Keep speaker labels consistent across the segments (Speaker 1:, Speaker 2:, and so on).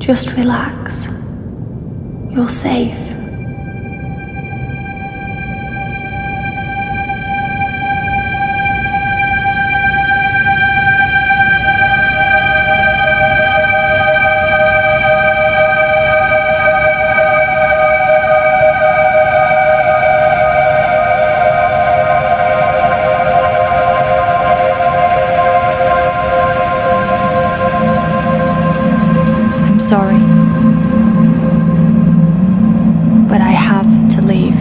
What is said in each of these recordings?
Speaker 1: Just relax. You're safe. I'm sorry, but I have to leave.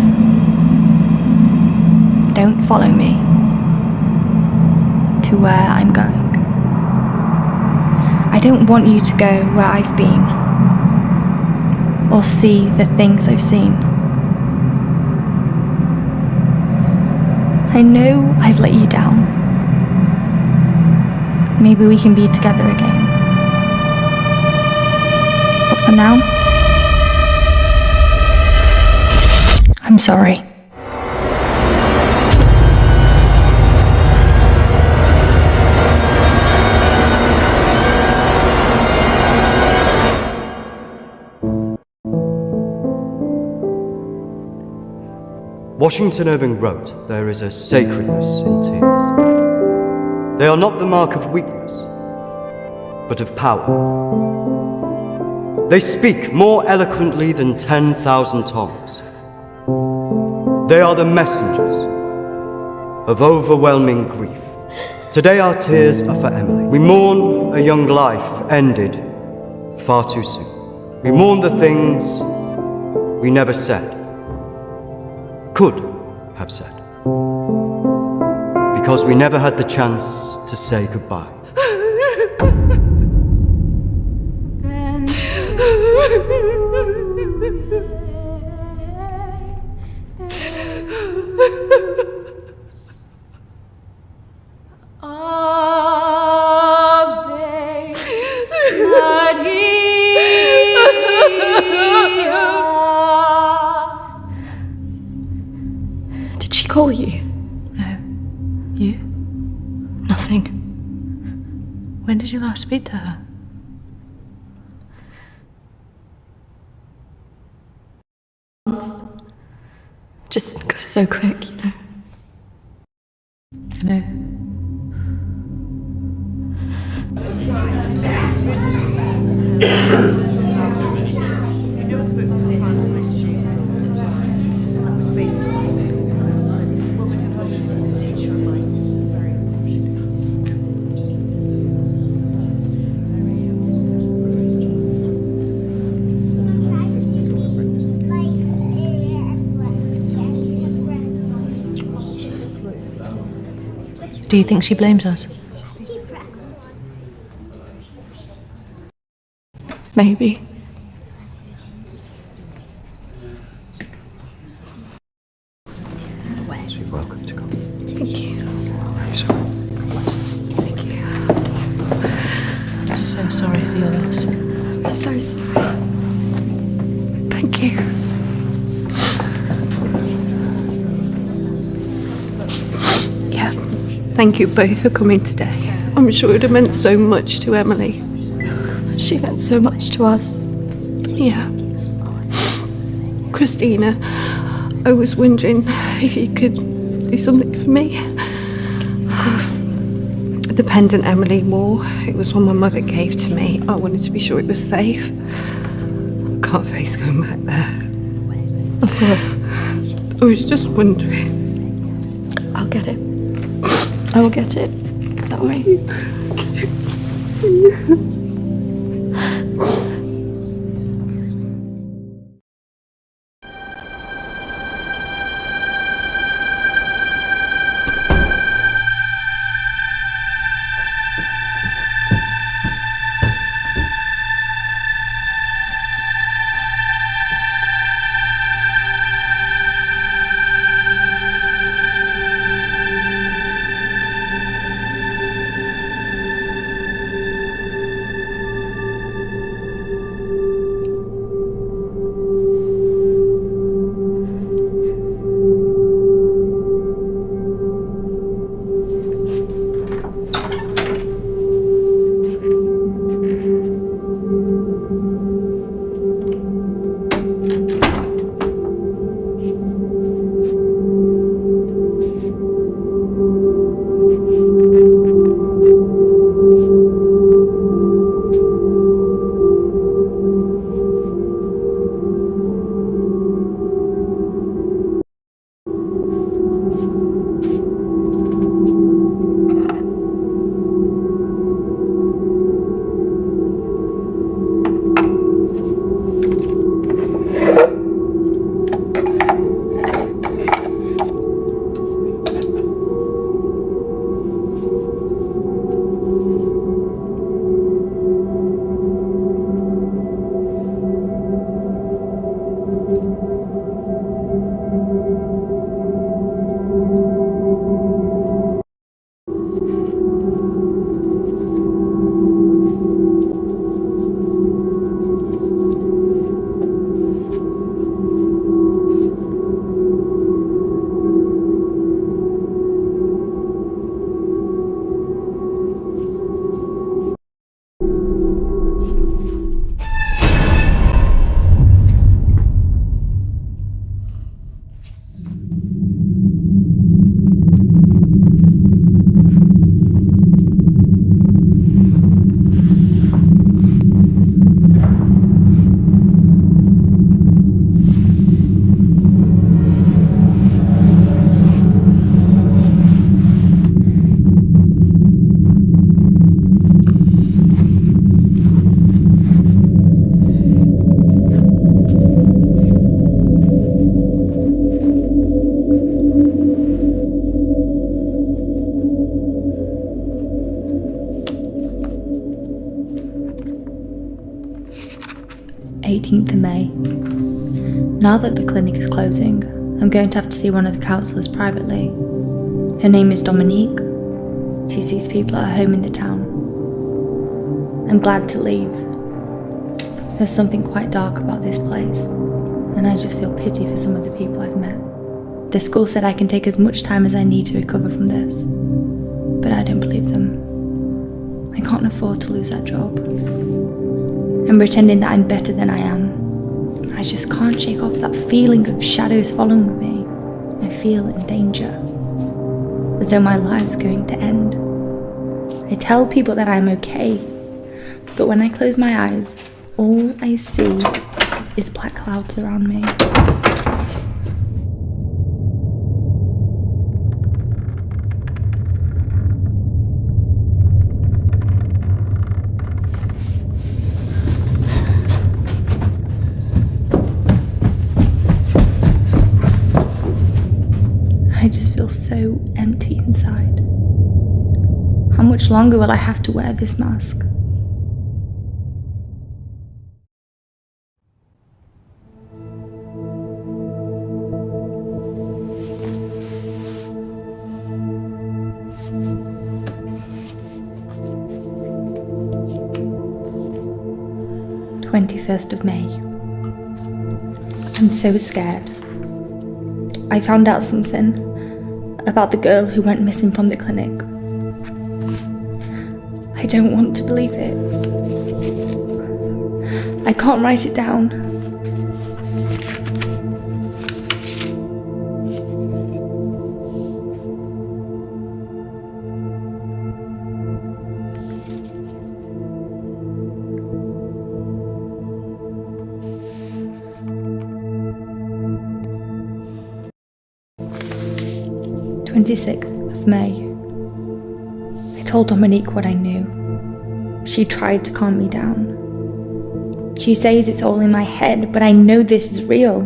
Speaker 1: Don't follow me to where I'm going. I don't want you to go where I've been or see the things I've seen. I know I've let you down. Maybe we can be together again. But for now, I'm sorry.
Speaker 2: Washington Irving wrote, "There is a sacredness in tears. They are not the mark of weakness, but of power. They speak more eloquently than 10,000 tongues. They are the messengers of overwhelming grief. Today our tears are for Emily. We mourn a young life ended far too soon. We mourn the things we never said, could have said, because we never had the chance to say goodbye."
Speaker 3: Did she call you?
Speaker 1: No. You?
Speaker 3: Nothing.
Speaker 1: When did you last speak to her?
Speaker 3: Just goes so quick, you know.
Speaker 1: I know. Do you think she blames us?
Speaker 3: Maybe.
Speaker 2: You're welcome to come.
Speaker 3: Thank you.
Speaker 2: I'm sorry.
Speaker 3: Thank you.
Speaker 1: I'm so sorry for your loss.
Speaker 3: I'm so sorry. Thank you. Yeah. Thank you both for coming today. I'm sure it would have meant so much to Emily. She meant so much to us. Yeah. Christina, I was wondering if you could do something for me. Of course. The pendant Emily wore, it was one my mother gave to me. I wanted to be sure it was safe. I can't face going back there. Of course. I was just wondering. I'll get it. I will get it. Don't worry.
Speaker 4: 18th of May. Now that the clinic is closing, I'm going to have to see one of the counsellors privately. Her name is Dominique. She sees people at her home in the town. I'm glad to leave. There's something quite dark about this place, and I just feel pity for some of the people I've met. The school said I can take as much time as I need to recover from this, but I don't believe them. I can't afford to lose that job. I'm pretending that I'm better than I am. I just can't shake off that feeling of shadows following me. I feel in danger, as though my life's going to end. I tell people that I'm okay, but when I close my eyes, all I see is black clouds around me. I just feel so empty inside. How much longer will I have to wear this mask? of May. I'm so scared. I found out something about the girl who went missing from the clinic. I don't want to believe it. I can't write it down. May. I told Dominique what I knew. She tried to calm me down. She says it's all in my head, but I know this is real.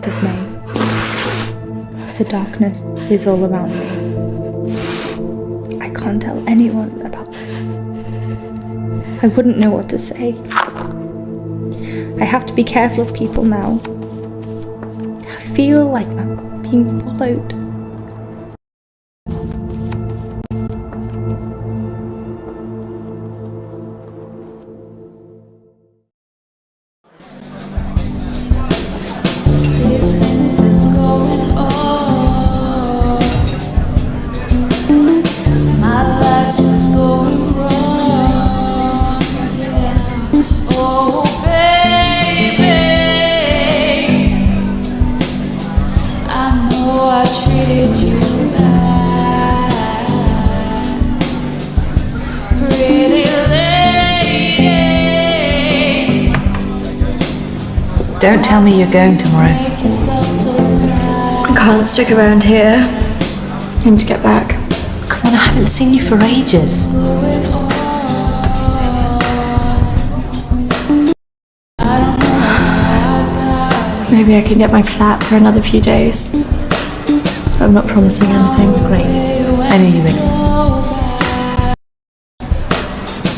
Speaker 4: Of May. The darkness is all around me. I can't tell anyone about this. I wouldn't know what to say. I have to be careful of people now. I feel like I'm being followed.
Speaker 5: Don't tell me you're going tomorrow.
Speaker 1: I can't stick around here. I need to get back.
Speaker 5: Come on, I haven't seen you for ages.
Speaker 1: Maybe I can get my flat for another few days. I'm not promising anything.
Speaker 5: Great. I knew you would.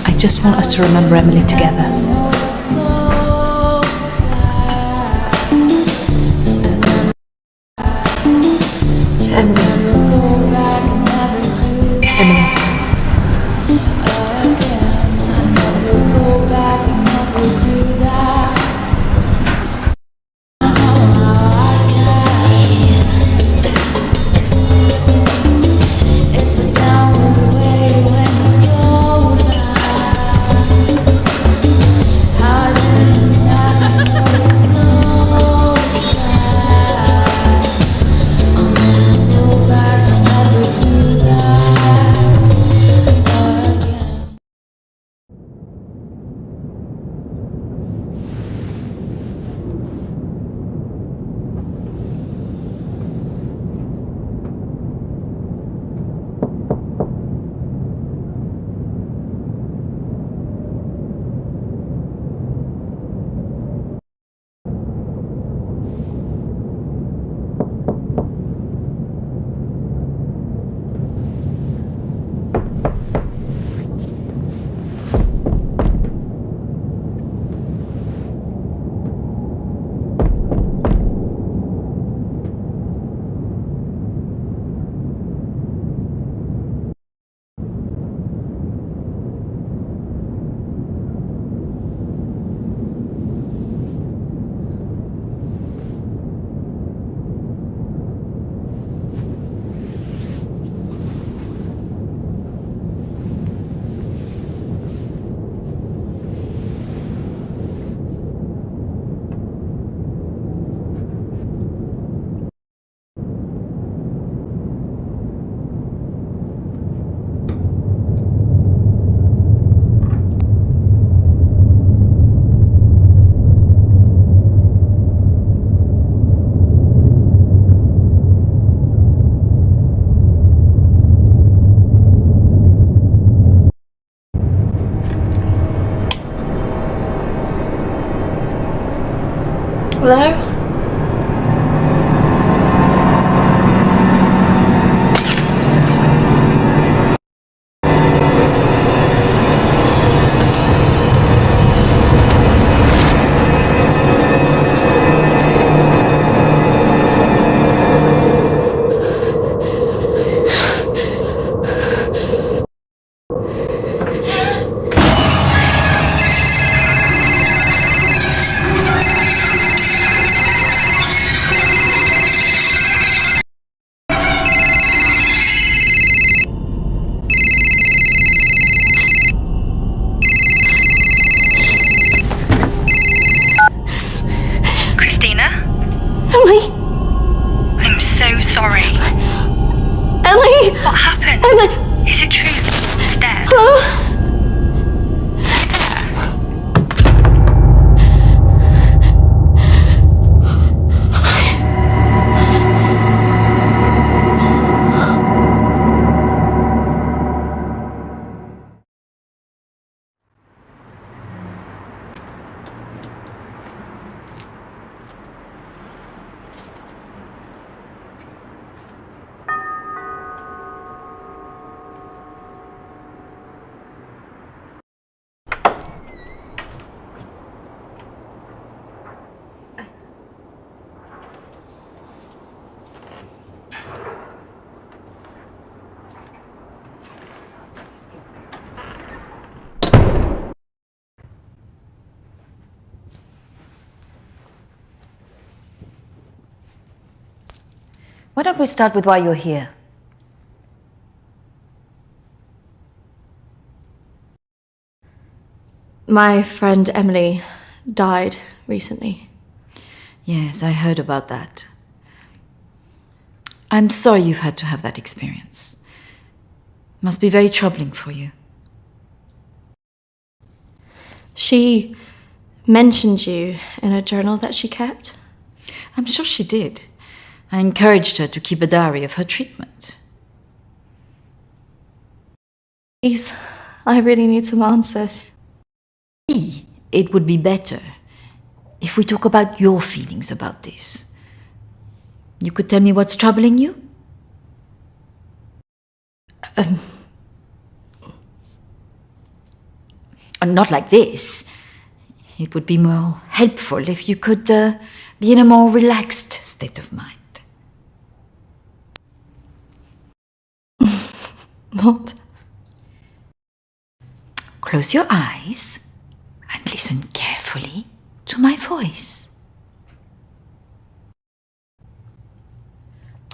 Speaker 5: I just want us to remember Emily together.
Speaker 1: To Emily.
Speaker 5: Emily.
Speaker 1: Hello?
Speaker 6: Christina?
Speaker 3: Emily!
Speaker 6: I'm so sorry.
Speaker 3: Emily!
Speaker 6: What happened?
Speaker 3: Emily!
Speaker 6: Is it true? It's dead.
Speaker 3: Hello?
Speaker 5: Why don't we start with why you're here?
Speaker 1: My friend Emily died recently.
Speaker 5: Yes, I heard about that. I'm sorry you've had to have that experience. Must be very troubling for you.
Speaker 1: She mentioned you in a journal that she kept.
Speaker 5: I'm sure she did. I encouraged her to keep a diary of her treatment.
Speaker 1: Please, I really need some answers.
Speaker 5: It would be better if we talk about your feelings about this, you could tell me what's troubling you? Not like this. It would be more helpful if you could be in a more relaxed state of mind.
Speaker 1: What?
Speaker 5: Close your eyes and listen carefully to my voice.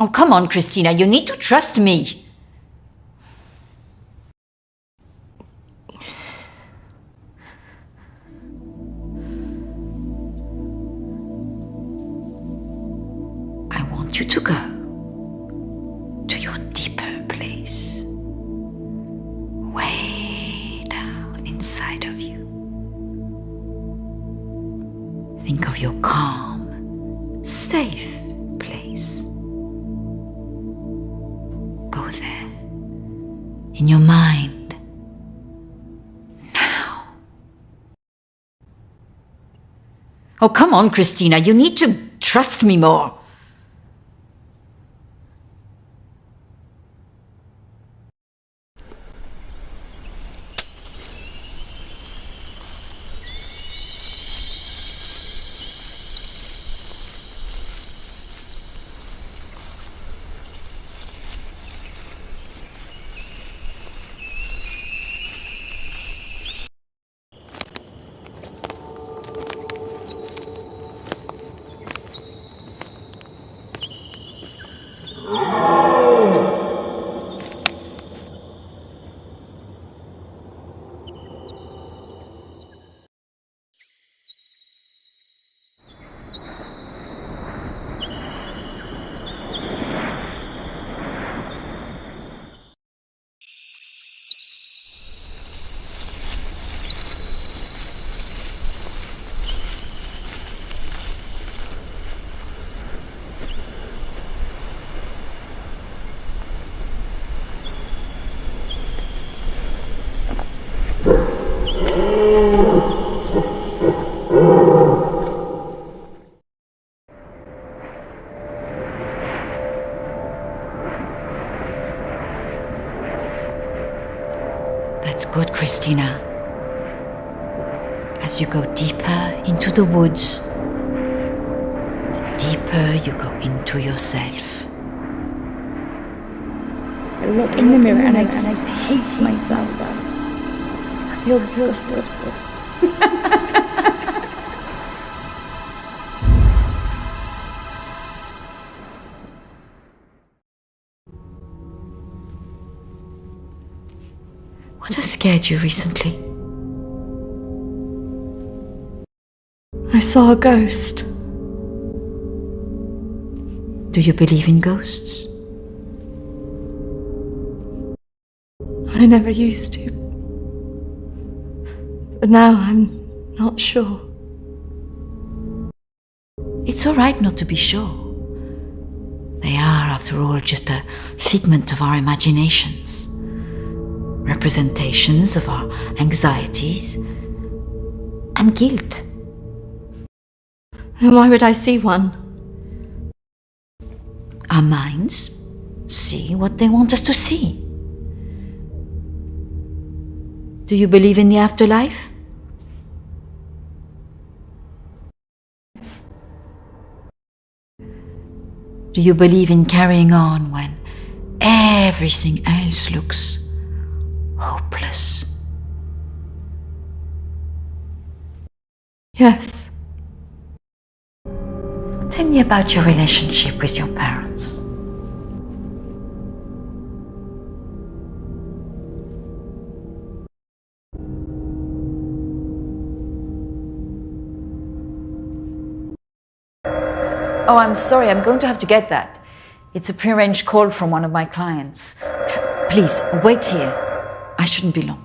Speaker 5: Oh, come on, Christina, you need to trust me. I want you to go to your deeper place, way down inside of you. Think of your calm, safe place. Go there, in your mind, now. Oh, come on, Christina, you need to trust me more. That's good, Christina. As you go deeper into the woods, the deeper you go into yourself.
Speaker 4: I look in the mirror and I just hate myself. I feel exhausted.
Speaker 5: What has scared you recently?
Speaker 1: I saw a ghost.
Speaker 5: Do you believe in ghosts?
Speaker 1: I never used to. But now I'm not sure.
Speaker 5: It's all right not to be sure. They are, after all, just a figment of our imaginations, representations of our anxieties and guilt.
Speaker 1: Then why would I see one?
Speaker 5: Our minds see what they want us to see. Do you believe in the afterlife?
Speaker 1: Yes.
Speaker 5: Do you believe in carrying on when everything else looks hopeless?
Speaker 1: Yes.
Speaker 5: Tell me about your relationship with your parents. Oh, I'm sorry, I'm going to have to get that. It's a prearranged call from one of my clients. Please, wait here. I shouldn't be long.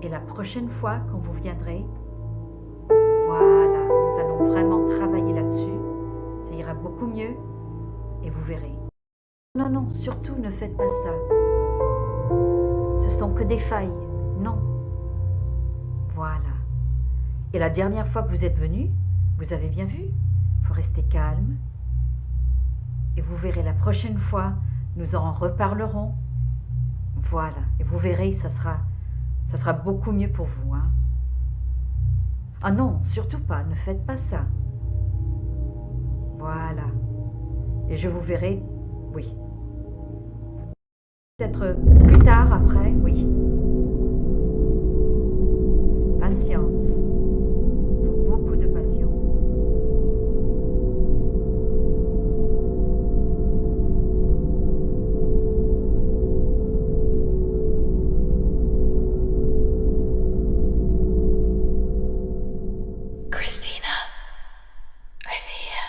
Speaker 5: Et la prochaine fois quand vous viendrez, voilà, nous allons vraiment travailler là-dessus. Ça ira beaucoup mieux et vous verrez. Non, non, surtout ne faites pas ça. Ce sont que des failles. Non. Voilà. Et la dernière fois que vous êtes venu, vous avez bien vu, il faut rester calme. Et vous verrez la prochaine fois, nous en reparlerons. Voilà. Et vous verrez, ça sera beaucoup mieux pour vous. Hein. Ah non, surtout pas, ne faites pas ça. Voilà. Et je vous verrai, oui. Peut-être plus tard, après, oui. Patience. Il faut beaucoup de patience.
Speaker 1: Christina, over here.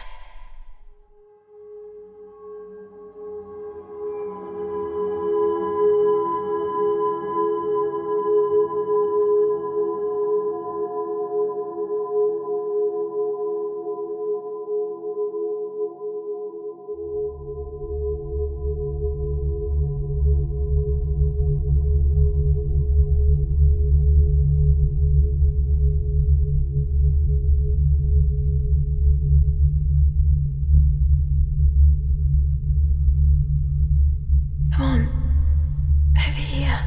Speaker 1: Come on, over here.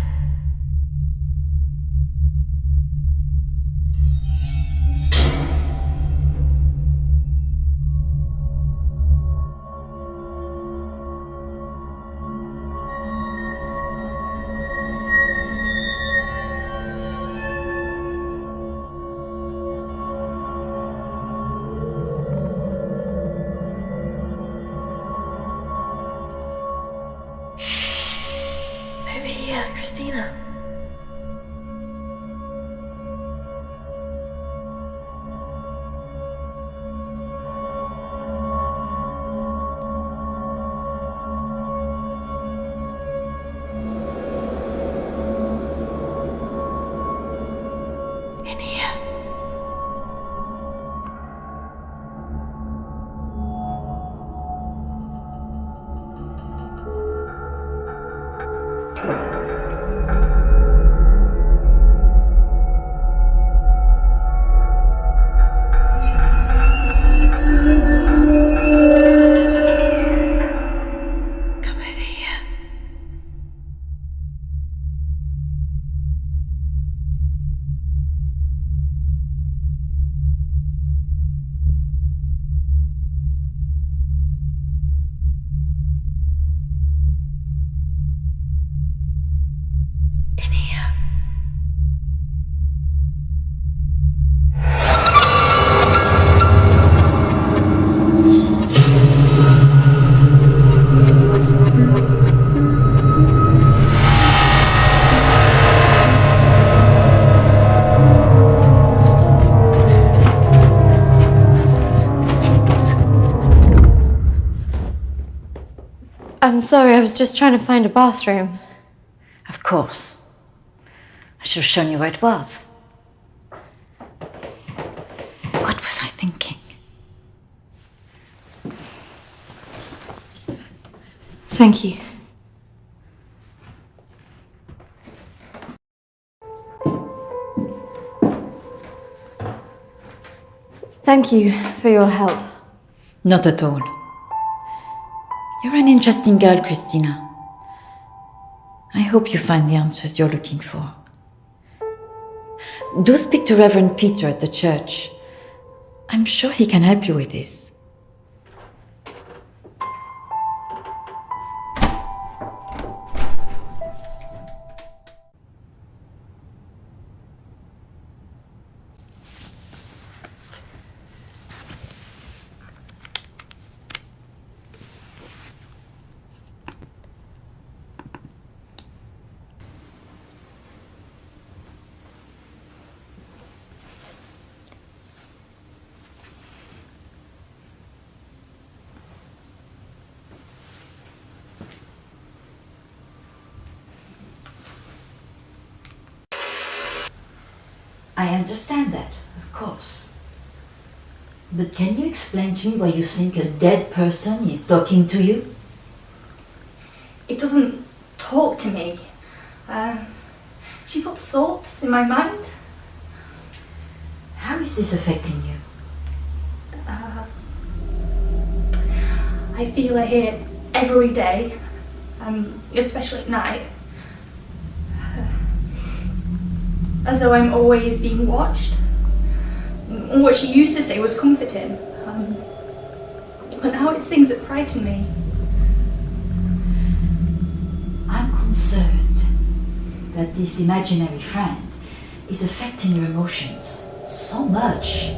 Speaker 1: Over here, Christina. In here. Come over here. In here.
Speaker 7: I'm sorry, I was just trying to find a bathroom.
Speaker 5: Of course. I should have shown you where it was. What was I thinking?
Speaker 7: Thank you. Thank you for your help.
Speaker 5: Not at all. You're an interesting girl, Christina. I hope you find the answers you're looking for. Do speak to Reverend Peter at the church. I'm sure he can help you with this.
Speaker 8: I understand that, of course. But can you explain to me why you think a dead person is talking to you?
Speaker 4: It doesn't talk to me. She puts thoughts in my mind.
Speaker 8: How is this affecting you?
Speaker 4: I feel her here every day, especially at night. As though I'm always being watched. What she used to say was comforting. But now it's things that frighten me.
Speaker 8: I'm concerned that this imaginary friend is affecting your emotions so much.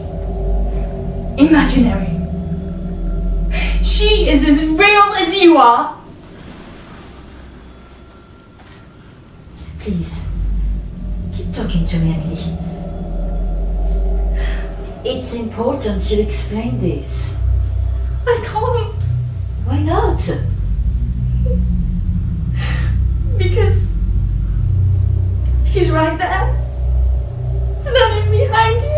Speaker 4: Imaginary. She is as real as you are.
Speaker 8: Please, keep talking to me, Emily. It's important you explain this.
Speaker 4: I can't.
Speaker 8: Why not?
Speaker 4: Because she's right there, standing behind you.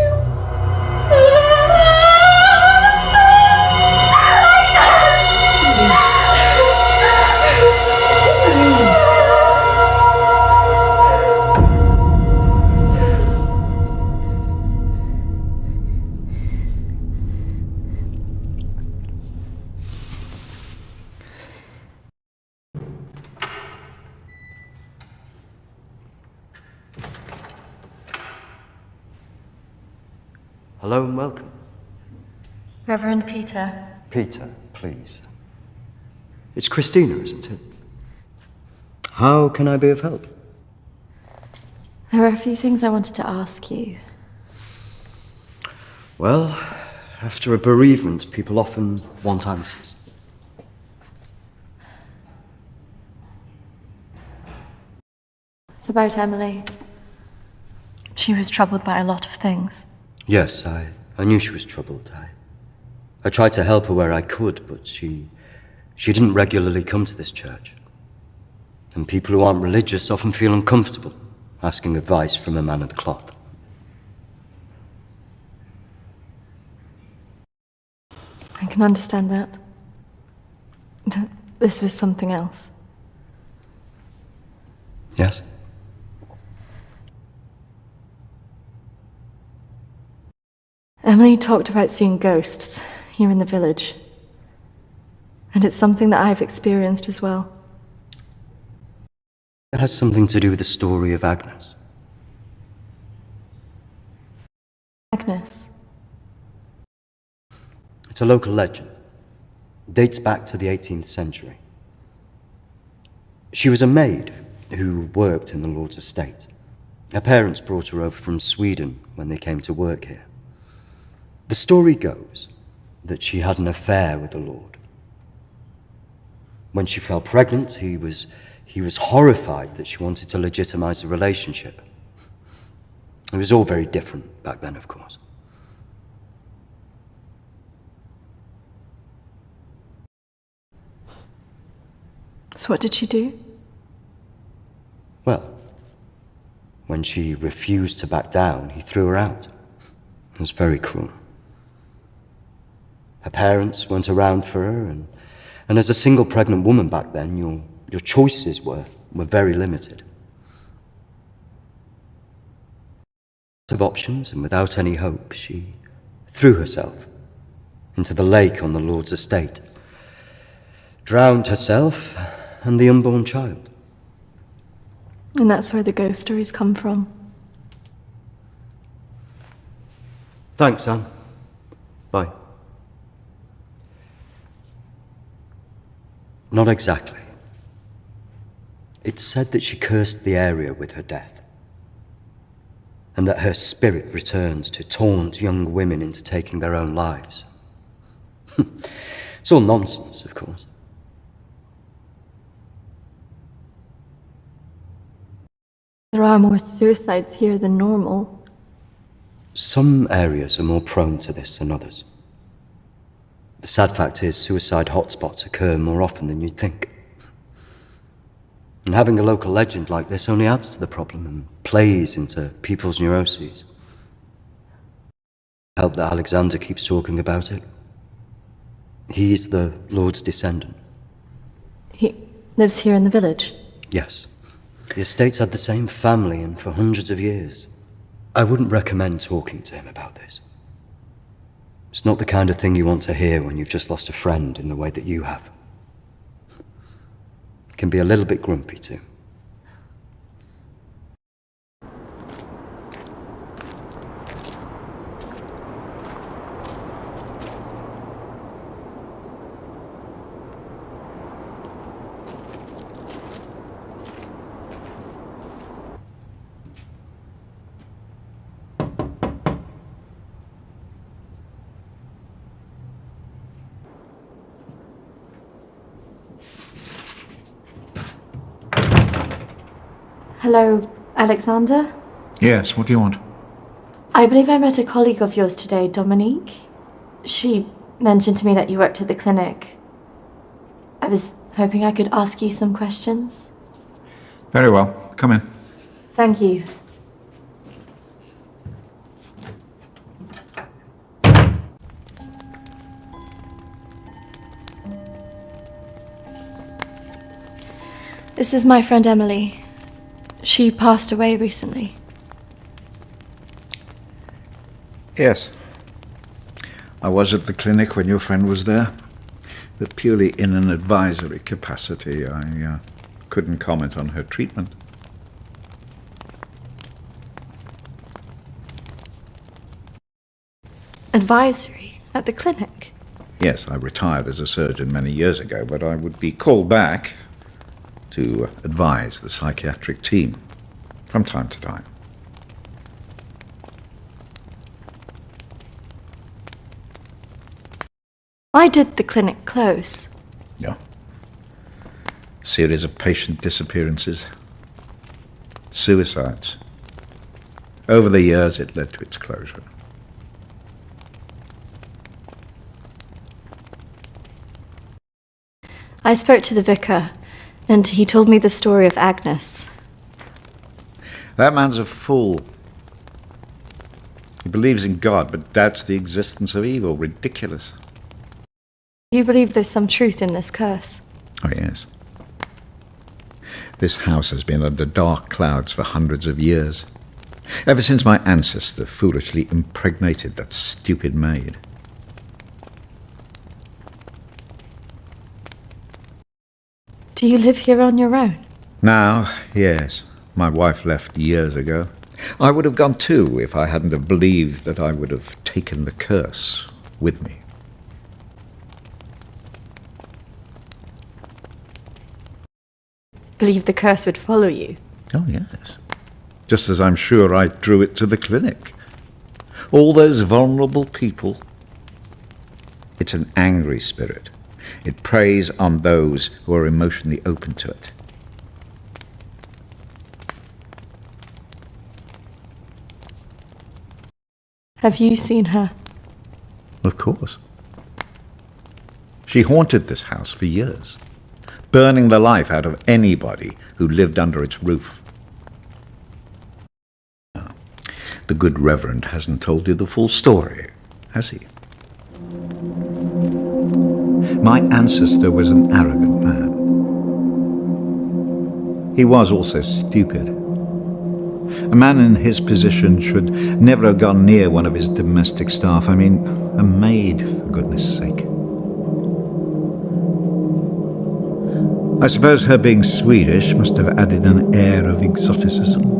Speaker 2: Hello and welcome.
Speaker 7: Reverend Peter.
Speaker 2: Peter, please. It's Christina, isn't it? How can I be of help?
Speaker 7: There are a few things I wanted to ask you.
Speaker 2: Well, after a bereavement, people often want answers.
Speaker 7: It's about Emily. She was troubled by a lot of things.
Speaker 2: Yes, I knew she was troubled. I tried to help her where I could, but she didn't regularly come to this church. And people who aren't religious often feel uncomfortable asking advice from a man of the cloth.
Speaker 7: I can understand that. This was something else.
Speaker 2: Yes?
Speaker 7: Emily talked about seeing ghosts here in the village. And it's something that I've experienced as well.
Speaker 2: It has something to do with the story of Agnes.
Speaker 7: Agnes.
Speaker 2: It's a local legend. It dates back to the 18th century. She was a maid who worked in the Lord's estate. Her parents brought her over from Sweden when they came to work here. The story goes that she had an affair with the Lord. When she fell pregnant, he was horrified that she wanted to legitimize the relationship. It was all very different back then, of course.
Speaker 7: So what did she do?
Speaker 2: Well, when she refused to back down, he threw her out. It was very cruel. Her parents weren't around for her, and as a single pregnant woman back then, your choices were very limited. Of options, and without any hope, she threw herself into the lake on the Lord's estate, drowned herself and the unborn child.
Speaker 7: And that's where the ghost stories come from.
Speaker 2: Thanks, Anne. Bye. Not exactly. It's said that she cursed the area with her death, and that her spirit returns to taunt young women into taking their own lives. It's all nonsense, of course.
Speaker 7: There are more suicides here than normal.
Speaker 2: Some areas are more prone to this than others. The sad fact is, suicide hotspots occur more often than you'd think. And having a local legend like this only adds to the problem and plays into people's neuroses. Help that Alexander keeps talking about it. He's the Lord's descendant.
Speaker 7: He lives here in the village.
Speaker 2: Yes. The estate's had the same family and for hundreds of years. I wouldn't recommend talking to him about this. It's not the kind of thing you want to hear when you've just lost a friend in the way that you have. Can be a little bit grumpy too.
Speaker 7: Hello, Alexander?
Speaker 9: Yes, what do you want?
Speaker 7: I believe I met a colleague of yours today, Dominique. She mentioned to me that you worked at the clinic. I was hoping I could ask you some questions.
Speaker 9: Very well. Come in.
Speaker 7: Thank you. This is my friend Emily. She passed away recently.
Speaker 9: Yes. I was at the clinic when your friend was there, but purely in an advisory capacity. I couldn't comment on her treatment.
Speaker 7: Advisory? At the clinic?
Speaker 9: Yes, I retired as a surgeon many years ago, but I would be called back to advise the psychiatric team from time to time.
Speaker 7: Why did the clinic close?
Speaker 9: No. Series of patient disappearances. Suicides. Over the years, it led to its closure.
Speaker 7: I spoke to the vicar, and he told me the story of Agnes.
Speaker 9: That man's a fool. He believes in God, but doubts the existence of evil. Ridiculous.
Speaker 7: You believe there's some truth in this curse?
Speaker 9: Oh, yes. This house has been under dark clouds for hundreds of years. Ever since my ancestor foolishly impregnated that stupid maid.
Speaker 7: Do you live here on your own?
Speaker 9: Now, yes. My wife left years ago. I would have gone too if I hadn't have believed that I would have taken the curse with me.
Speaker 7: Believe the curse would follow you?
Speaker 9: Oh, yes. Just as I'm sure I drew it to the clinic. All those vulnerable people. It's an angry spirit. It preys on those who are emotionally open to it.
Speaker 7: Have you seen her?
Speaker 9: Of course. She haunted this house for years, burning the life out of anybody who lived under its roof. Now, the good Reverend hasn't told you the full story, has he? My ancestor was an arrogant man. He was also stupid. A man in his position should never have gone near one of his domestic staff. I mean, a maid, for goodness sake. I suppose her being Swedish must have added an air of exoticism.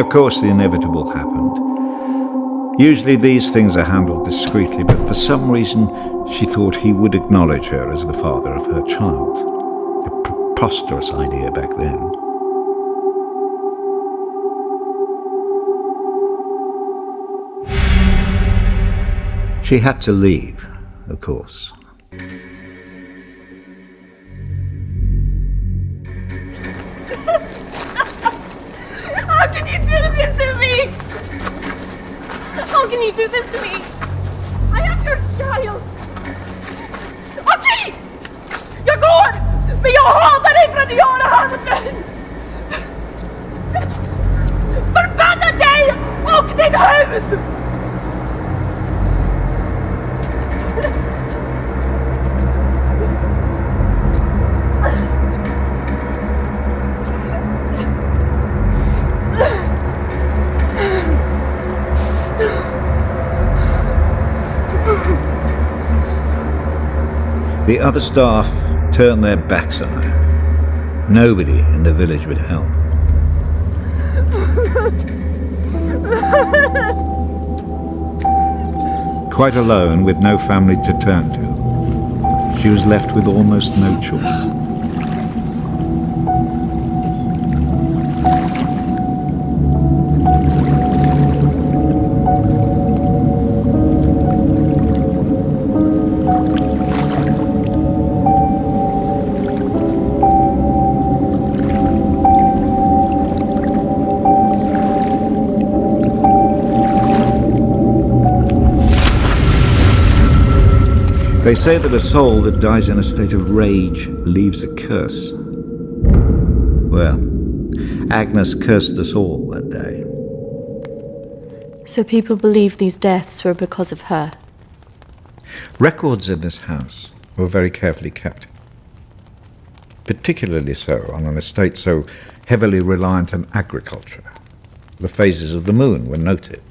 Speaker 9: Of course, the inevitable happened. Usually these things are handled discreetly, but for some reason she thought he would acknowledge her as the father of her child. A preposterous idea back then. She had to leave, of course.
Speaker 10: How can you do this to me? How can you do this to me? I am your child. Okej! Jag går! Men jag hatar dig för att du gör det här mot mig! Förbanna dig och ditt hus!
Speaker 9: The other staff turned their backs on her. Nobody in the village would help. Quite alone, with no family to turn to, she was left with almost no choice. They say that a soul that dies in a state of rage leaves a curse. Well, Agnes cursed us all that day.
Speaker 7: So people believe these deaths were because of her.
Speaker 9: Records in this house were very carefully kept. Particularly so on an estate so heavily reliant on agriculture. The phases of the moon were noted.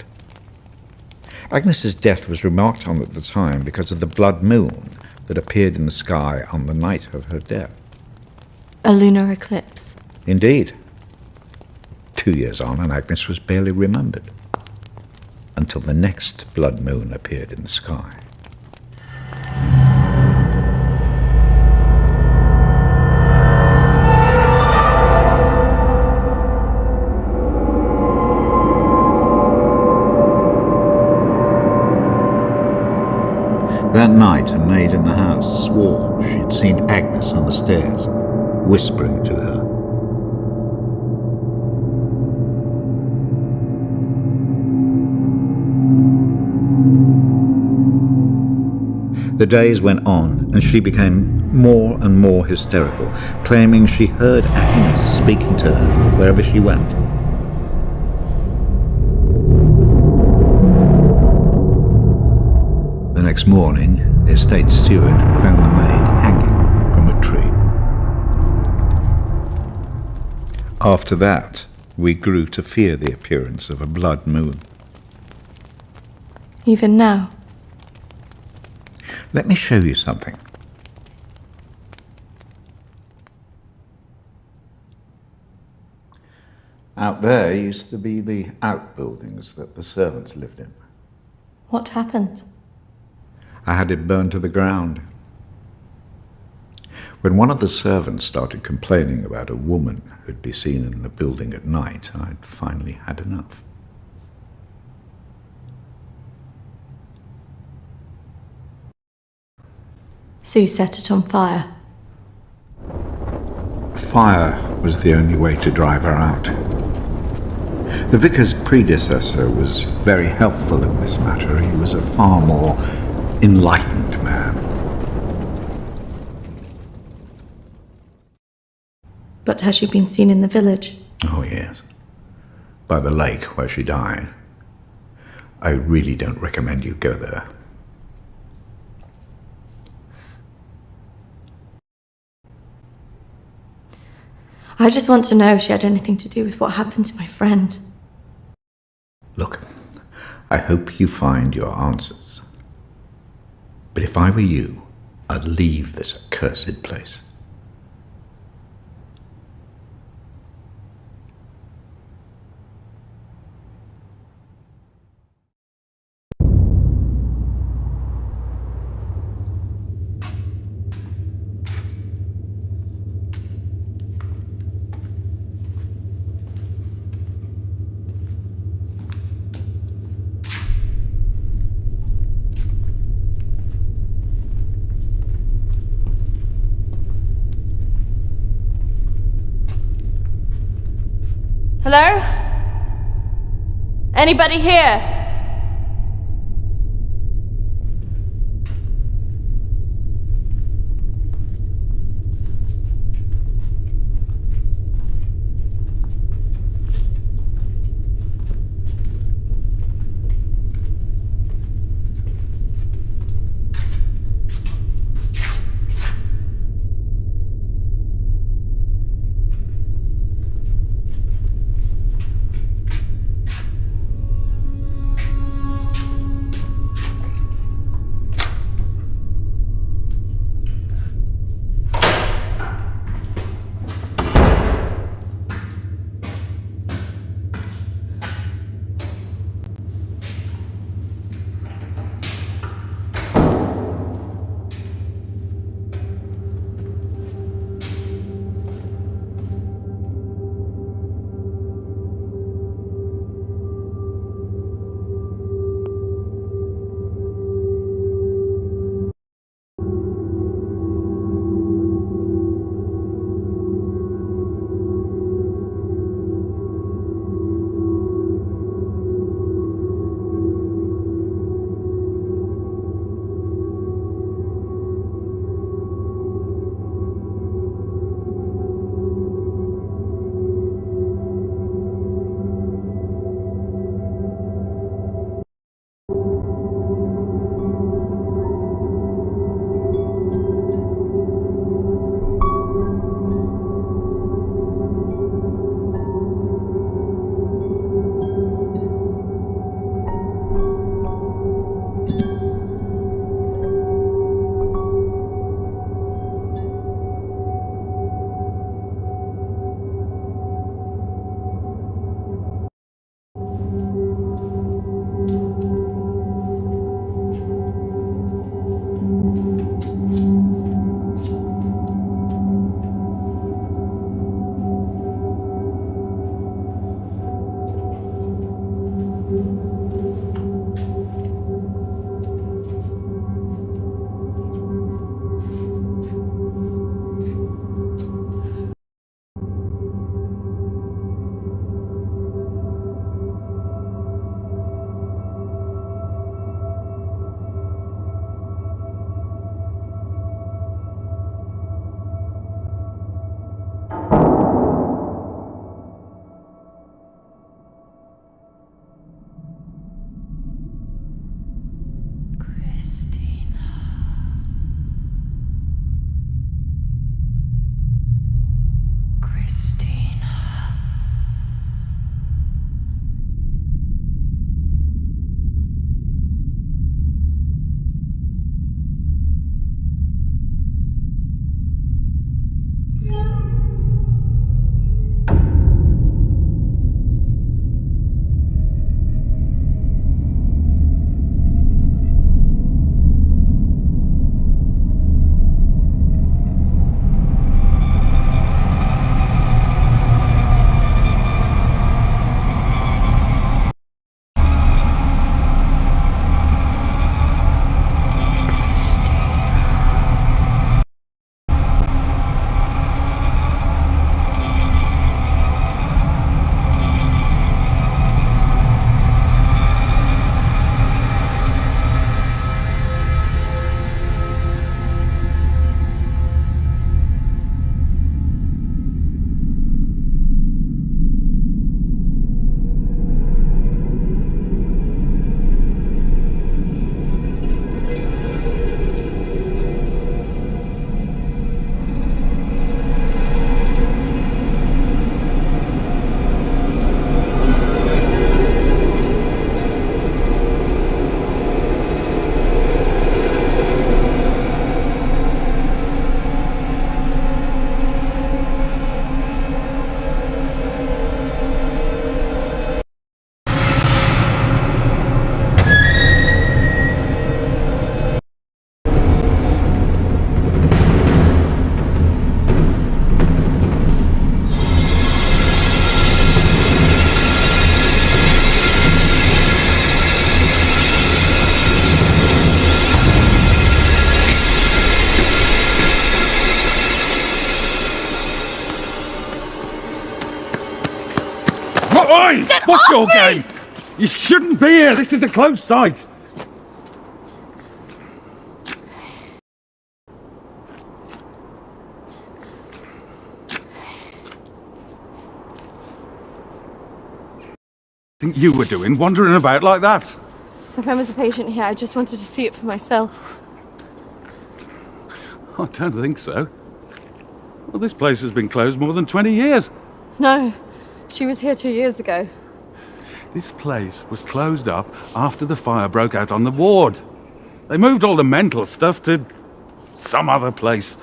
Speaker 9: Agnes's death was remarked on at the time because of the blood moon that appeared in the sky on the night of her death.
Speaker 7: A lunar eclipse.
Speaker 9: Indeed. 2 years on, and Agnes was barely remembered, until the next blood moon appeared in the sky. That night, a maid in the house swore she'd seen Agnes on the stairs, whispering to her. The days went on, and she became more and more hysterical, claiming she heard Agnes speaking to her wherever she went. The next morning, the estate steward found the maid hanging from a tree. After that, we grew to fear the appearance of a blood moon.
Speaker 7: Even now.
Speaker 9: Let me show you something. Out there used to be the outbuildings that the servants lived in.
Speaker 7: What happened?
Speaker 9: I had it burned to the ground. When one of the servants started complaining about a woman who'd be seen in the building at night, I'd finally had enough.
Speaker 7: So you set it on fire?
Speaker 9: Fire was the only way to drive her out. The vicar's predecessor was very helpful in this matter. He was a far more enlightened man.
Speaker 7: But has she been seen in the village?
Speaker 9: Oh, yes. By the lake where she died. I really don't recommend you go there.
Speaker 7: I just want to know if she had anything to do with what happened to my friend.
Speaker 9: Look, I hope you find your answers. But if I were you, I'd leave this accursed place.
Speaker 10: Hello? Anybody here?
Speaker 11: What's your game? You shouldn't be here. This is a closed site. Think you were doing, wandering about like that?
Speaker 3: If I was a patient here, I just wanted to see it for myself.
Speaker 11: I don't think so. Well, this place has been closed more than 20 years.
Speaker 3: No, she was here 2 years ago.
Speaker 11: This place was closed up after the fire broke out on the ward. They moved all the mental stuff to some other place.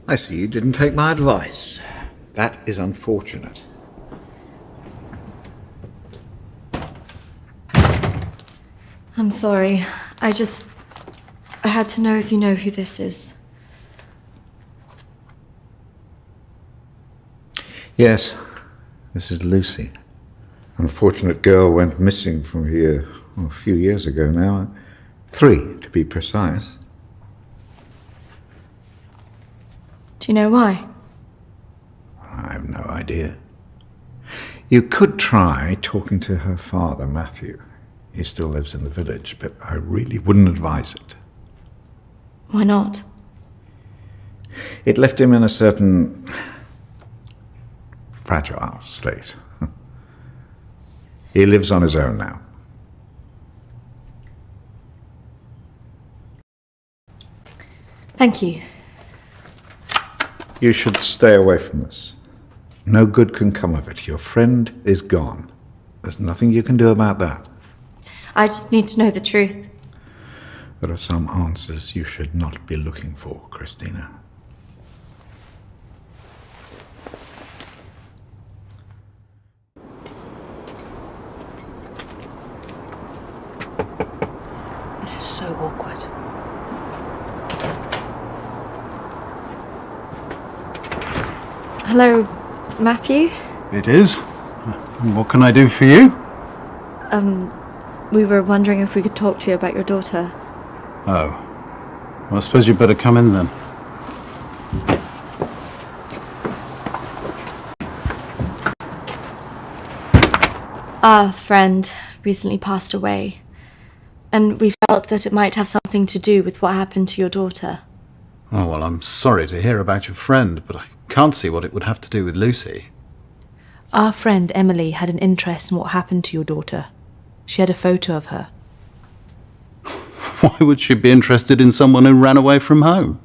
Speaker 9: I see you didn't take my advice. That is unfortunate.
Speaker 7: I'm sorry. I had to know if you know who this is.
Speaker 9: Yes, this is Lucy. Unfortunate girl went missing from here a few years ago now. 3, to be precise.
Speaker 7: Do you know why?
Speaker 9: I have no idea. You could try talking to her father, Matthew. He still lives in the village, but I really wouldn't advise it.
Speaker 7: Why not?
Speaker 9: It left him in a certain fragile state. He lives on his own now.
Speaker 7: Thank you.
Speaker 9: You should stay away from this. No good can come of it. Your friend is gone. There's nothing you can do about that.
Speaker 7: I just need to know the truth.
Speaker 9: There are some answers you should not be looking for, Christina.
Speaker 3: This is so awkward.
Speaker 7: Hello, Matthew?
Speaker 12: It is. What can I do for you?
Speaker 7: We were wondering if we could talk to you about your daughter.
Speaker 12: Oh. Well, I suppose you'd better come in then.
Speaker 7: Our friend recently passed away, and we felt that it might have something to do with what happened to your daughter.
Speaker 12: Oh, well, I'm sorry to hear about your friend, but I can't see what it would have to do with Lucy.
Speaker 13: Our friend Emily had an interest in what happened to your daughter. She had a photo of her.
Speaker 12: Why would she be interested in someone who ran away from home?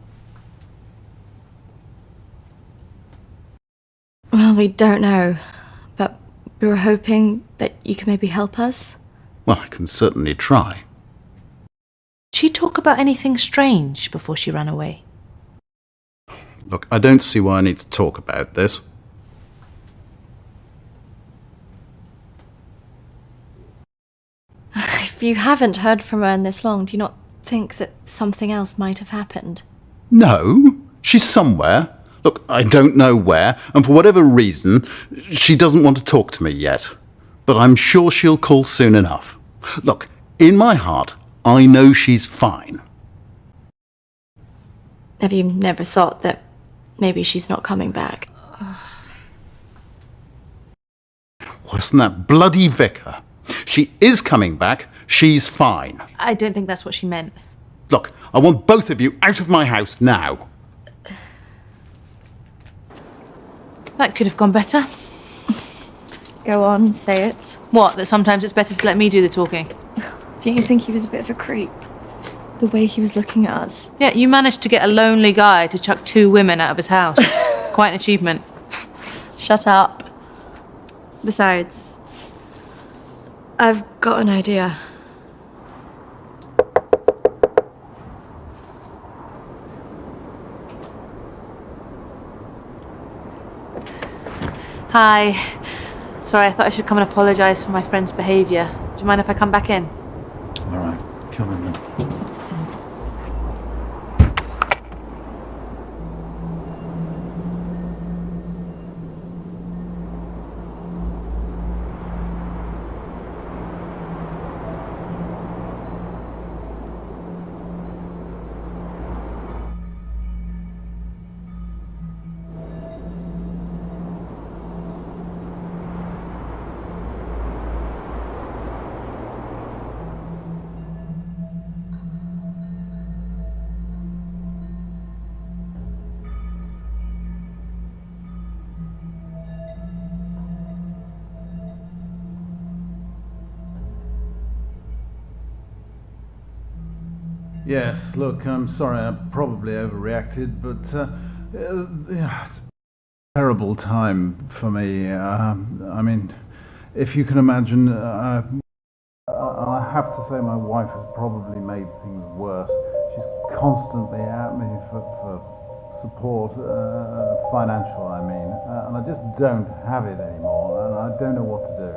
Speaker 7: Well, we don't know, but we were hoping that you could maybe help us.
Speaker 12: Well, I can certainly try.
Speaker 13: Did she talk about anything strange before she ran away?
Speaker 12: Look, I don't see why I need to talk about this.
Speaker 7: If you haven't heard from her in this long, do you not think that something else might have happened?
Speaker 12: No, she's somewhere. Look, I don't know where, and for whatever reason, she doesn't want to talk to me yet. But I'm sure she'll call soon enough. Look, in my heart, I know she's fine.
Speaker 7: Have you never thought that maybe she's not coming back?
Speaker 12: Wasn't that bloody vicar? She is coming back. She's fine.
Speaker 13: I don't think that's what she meant.
Speaker 12: Look, I want both of you out of my house now.
Speaker 13: That could have gone better.
Speaker 1: Go on, say it.
Speaker 13: What, that sometimes it's better to let me do the talking?
Speaker 1: Don't you think he was a bit of a creep? The way he was looking at us.
Speaker 13: Yeah, you managed to get a lonely guy to chuck 2 women out of his house. Quite an achievement.
Speaker 1: Shut up. Besides, I've got an idea.
Speaker 13: Hi. Sorry, I thought I should come and apologise for my friend's behaviour. Do you mind if I come back in?
Speaker 12: All right, come in then.
Speaker 14: Yes, look, I'm sorry, I probably overreacted, but yeah, it's a terrible time for me. I mean, if you can imagine, I have to say my wife has probably made things worse. She's constantly at me for support, financial, I mean, and I just don't have it anymore, and I don't know what to do.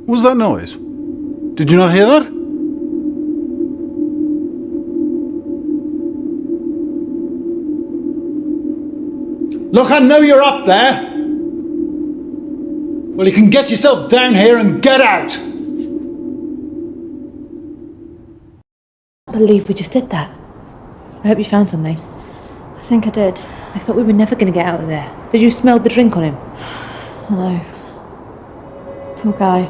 Speaker 14: What was that noise? Did you not hear that? Look, I know you're up there. Well, you can get yourself down here and get out.
Speaker 13: I can't believe we just did that. I hope you found something.
Speaker 1: I think I did.
Speaker 13: I thought we were never going to get out of there. Did you smell the drink on him?
Speaker 1: I know. Poor guy.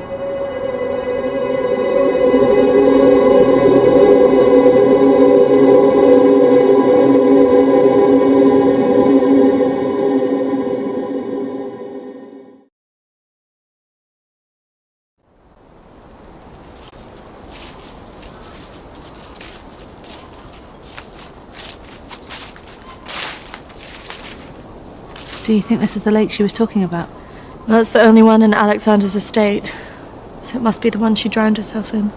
Speaker 13: Do you think this is the lake she was talking about?
Speaker 1: Well, that's the only one in Alexander's estate, so it must be the one she drowned herself in.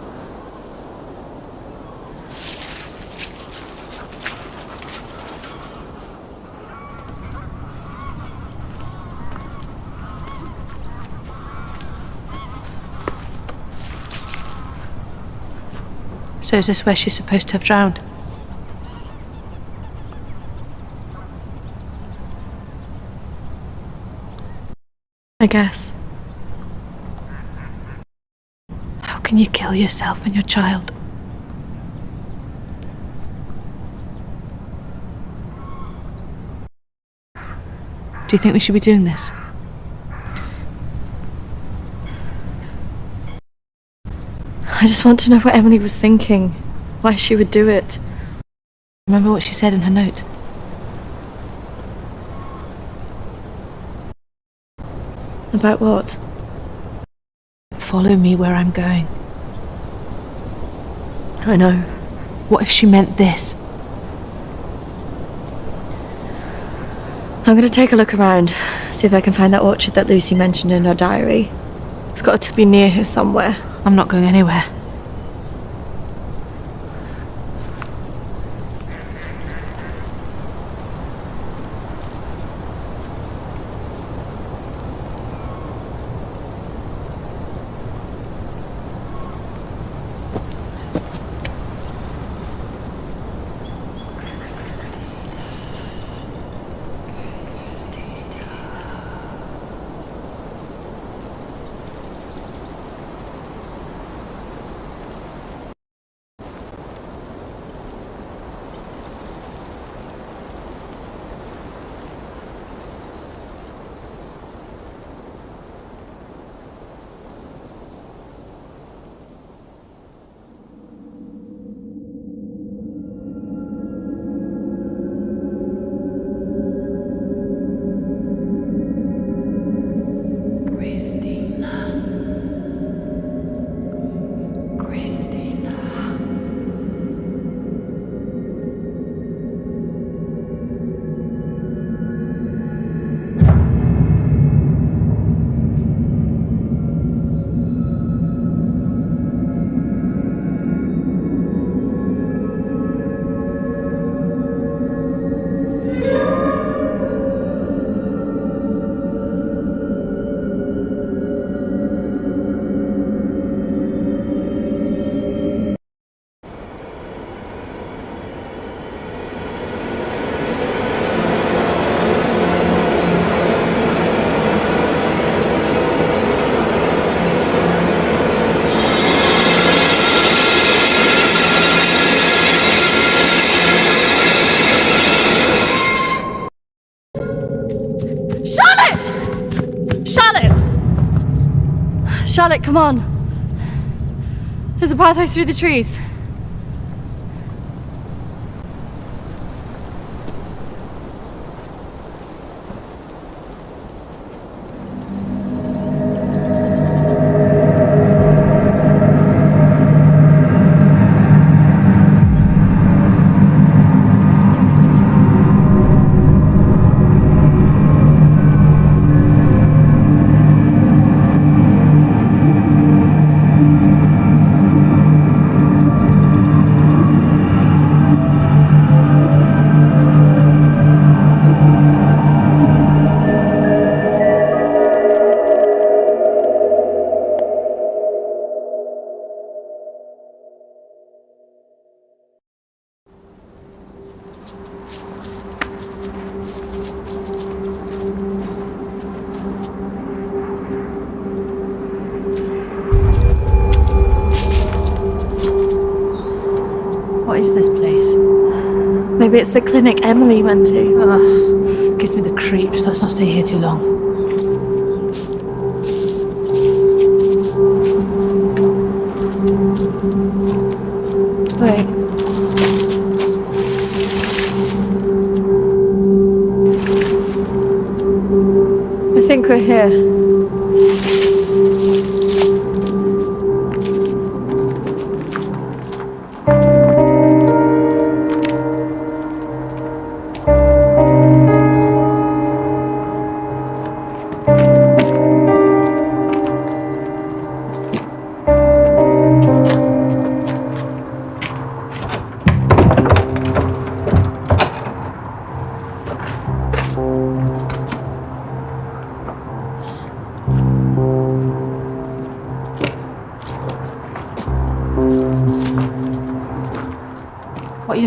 Speaker 13: So is this where she's supposed to have drowned?
Speaker 1: I guess.
Speaker 13: How can you kill yourself and your child? Do you think we should be doing this?
Speaker 1: I just want to know what Emily was thinking. Why she would do it.
Speaker 13: Remember what she said in her note?
Speaker 1: About what?
Speaker 13: Follow me where I'm going.
Speaker 1: I know.
Speaker 13: What if she meant this?
Speaker 1: I'm gonna take a look around, see if I can find that orchard that Lucy mentioned in her diary. It's got to be near here somewhere.
Speaker 13: I'm not going anywhere.
Speaker 1: Charlotte, come on. There's a pathway through the trees.
Speaker 13: What is this place?
Speaker 1: Maybe it's the clinic Emily went to.
Speaker 13: Ugh, gives me the creeps. Let's not stay here too long.
Speaker 1: Wait. I think we're here.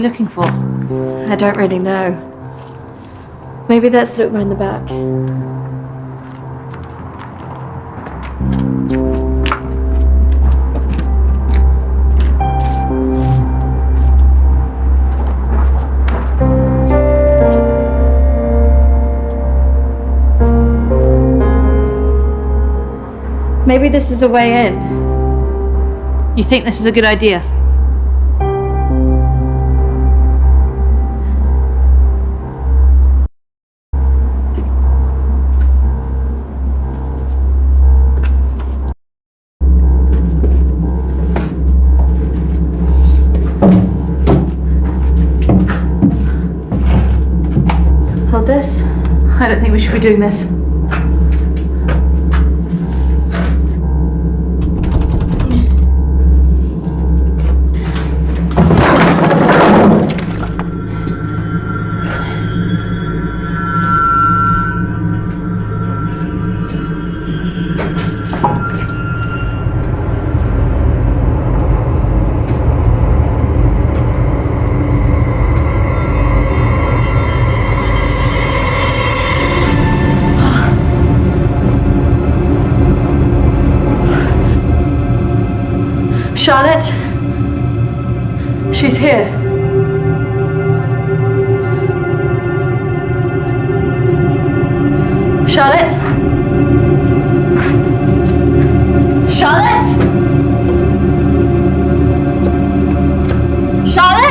Speaker 13: looking for?
Speaker 1: I don't really know. Maybe let's look round the back. Maybe this is a way in.
Speaker 13: You think this is a good idea?
Speaker 1: Hold this.
Speaker 13: I don't think we should be doing this.
Speaker 1: Charlotte? She's here. Charlotte? Charlotte? Charlotte?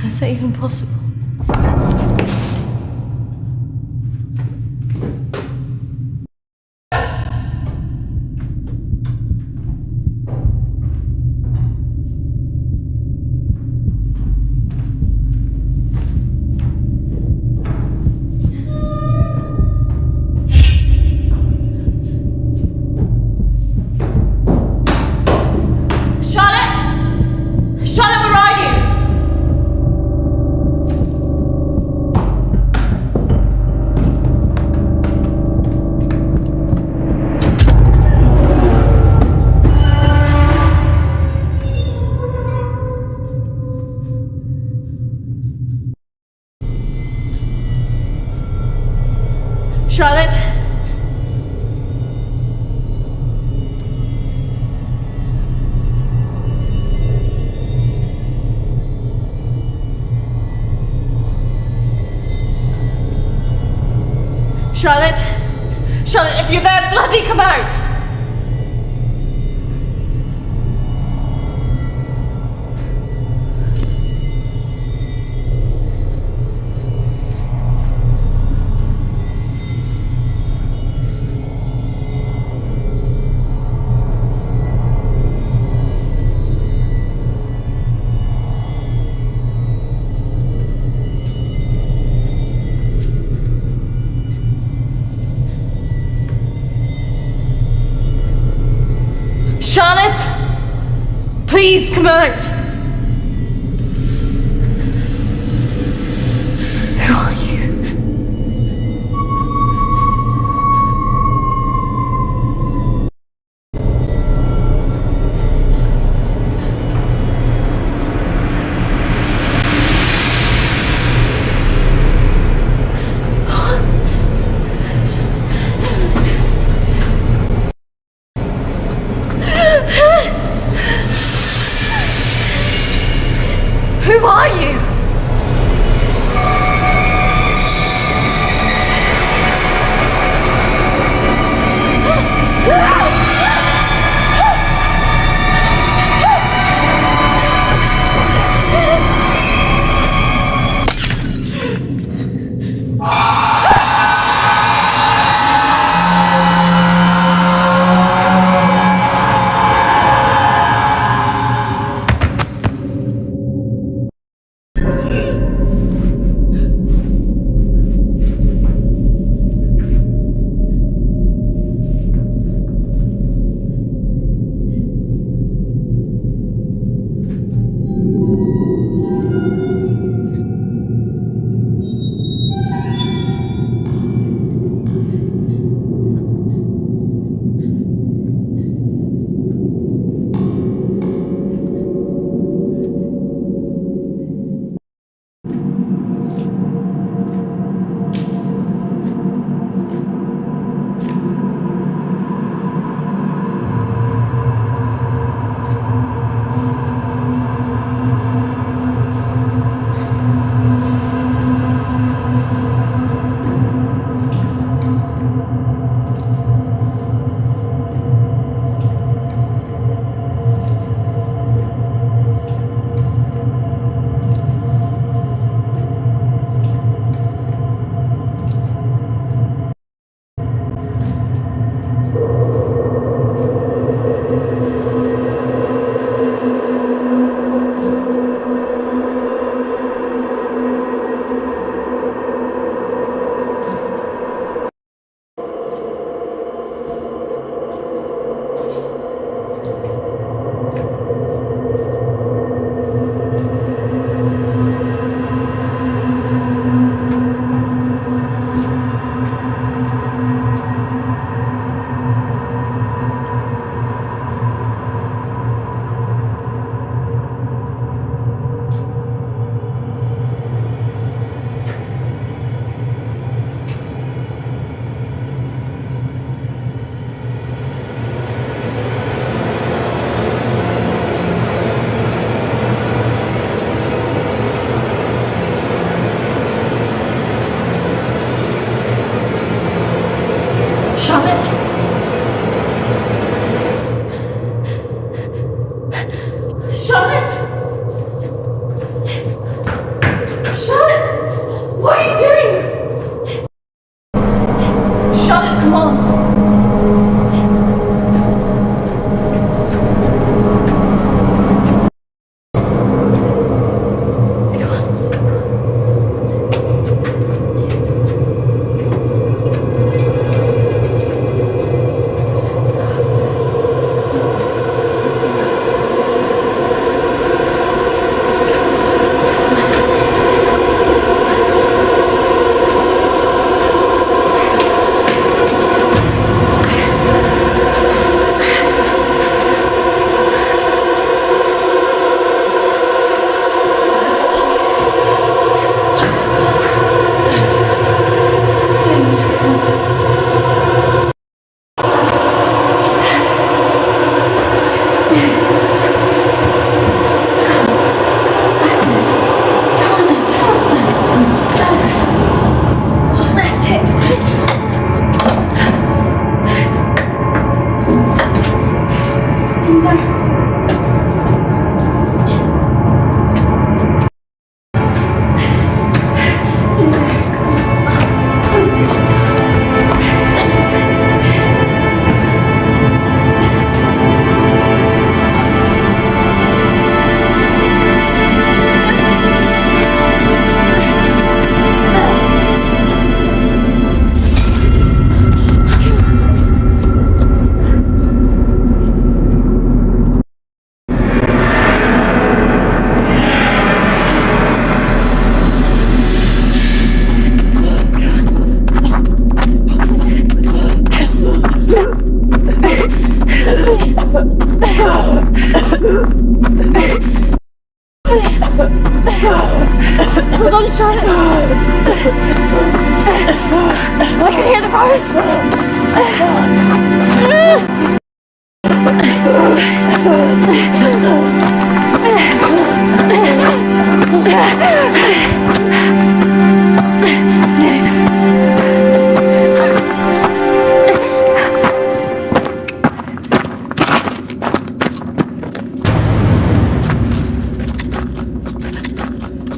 Speaker 1: Is that even possible? Charlotte! Charlotte, where are you? Charlotte? Charlotte? Charlotte, if you're there, bloody come out! Charlotte! Please come out! Who are you? Who are you?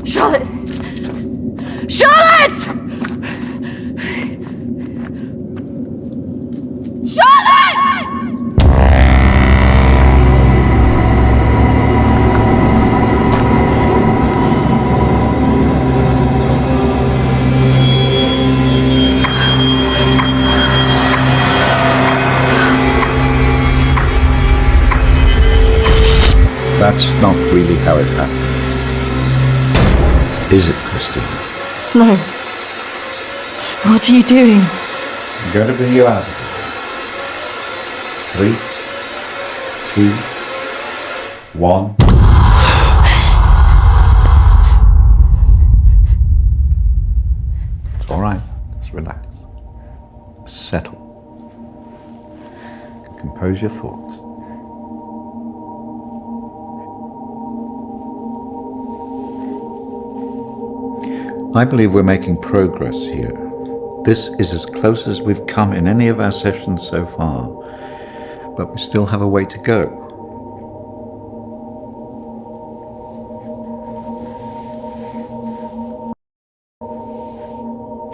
Speaker 1: Charlotte! Charlotte! Charlotte!
Speaker 9: That's not really how it happened. Is it, Christine?
Speaker 1: No. What are you doing?
Speaker 9: I'm going to bring you out of here. 3, 2, 1. It's all right. Just relax. Settle. Compose your thoughts. I believe we're making progress here. This is as close as we've come in any of our sessions so far, but we still have a way to go.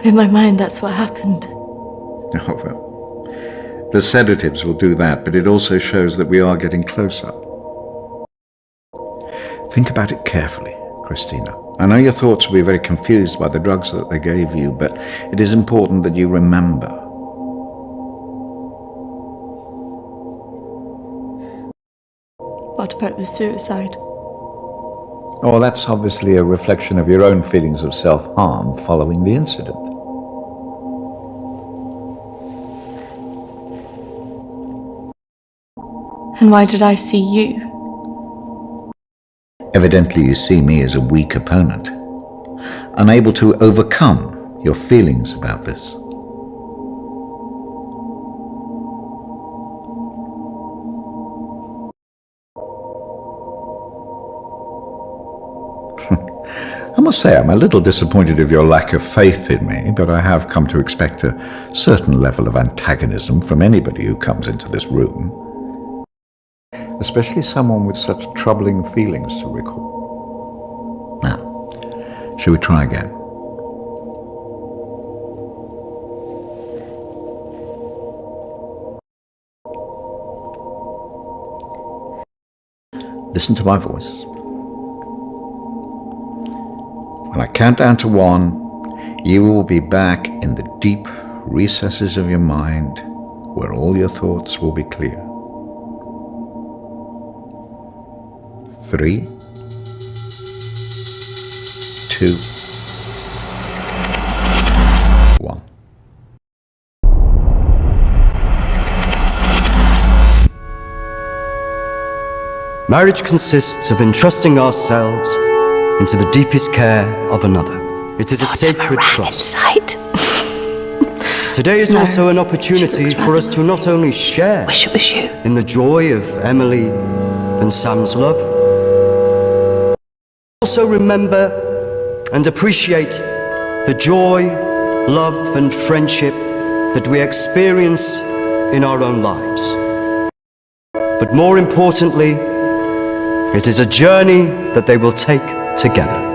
Speaker 1: In my mind, that's what happened.
Speaker 9: Oh, well. The sedatives will do that, but it also shows that we are getting closer. Think about it carefully, Christina. I know your thoughts will be very confused by the drugs that they gave you, but it is important that you remember.
Speaker 1: What about the suicide?
Speaker 9: Oh, that's obviously a reflection of your own feelings of self-harm following the incident.
Speaker 1: And why did I see you?
Speaker 9: Evidently you see me as a weak opponent, unable to overcome your feelings about this. I must say I'm a little disappointed of your lack of faith in me, but I have come to expect a certain level of antagonism from anybody who comes into this room. Especially someone with such troubling feelings to recall. Now, shall we try again? Listen to my voice. When I count down to 1, you will be back in the deep recesses of your mind where all your thoughts will be clear. 3, 2, 1.
Speaker 2: Marriage consists of entrusting ourselves into the deepest care of another. It is a sacred trust. Today is also an opportunity for us to not only share in the joy of Emily and Sam's love, also remember and appreciate the joy, love and friendship that we experience in our own lives. But more importantly, it is a journey that they will take together.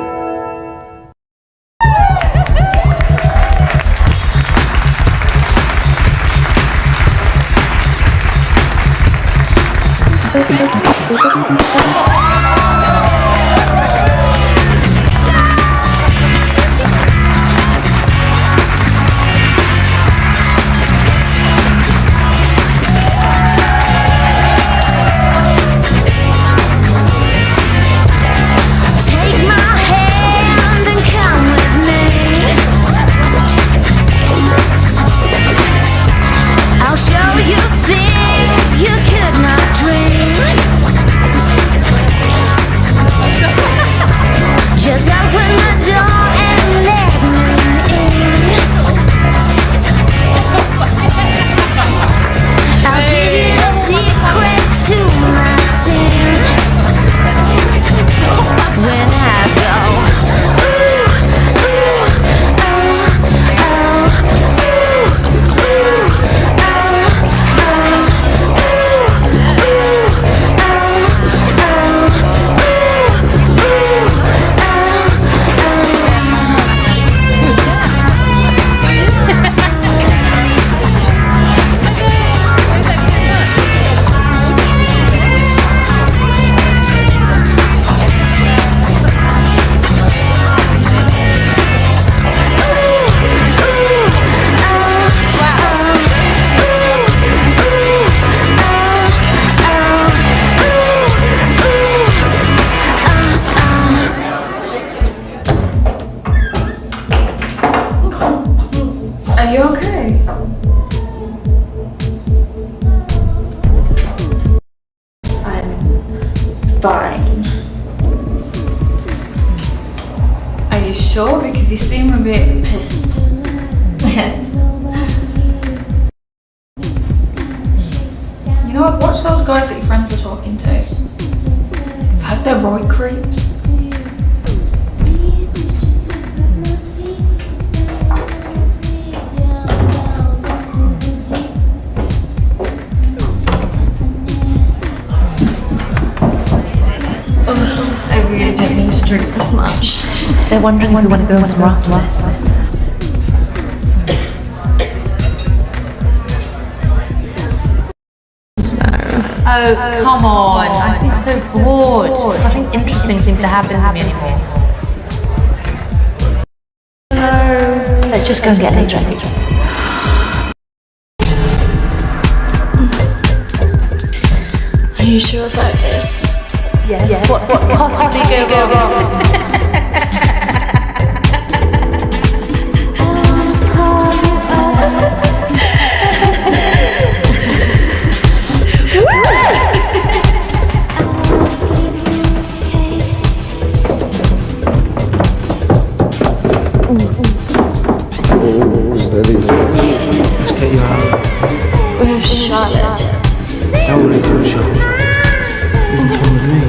Speaker 4: You seem a bit pissed.
Speaker 7: Yes.
Speaker 4: You know, I've watched those guys that your friends are talking to. I've heard they're right creeps.
Speaker 7: I really don't mean to drink this much.
Speaker 13: They're wondering if we want to go on tomorrow after this.
Speaker 10: Oh, come on. I've been so bored. Nothing interesting seems to happen to me anymore.
Speaker 13: So let's just go and get a drink.
Speaker 7: Are you sure about this?
Speaker 10: Yes. What could possibly go wrong?
Speaker 15: Steady. Let's get you out.
Speaker 7: Where's Charlotte?
Speaker 15: Don't worry about Charlotte. You can come with me.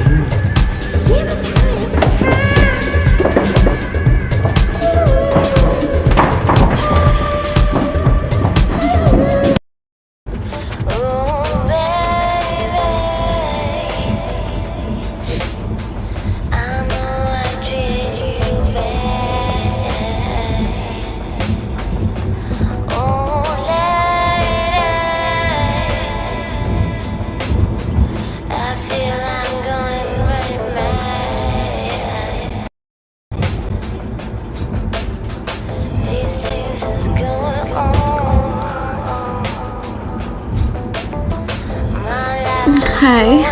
Speaker 1: Hey,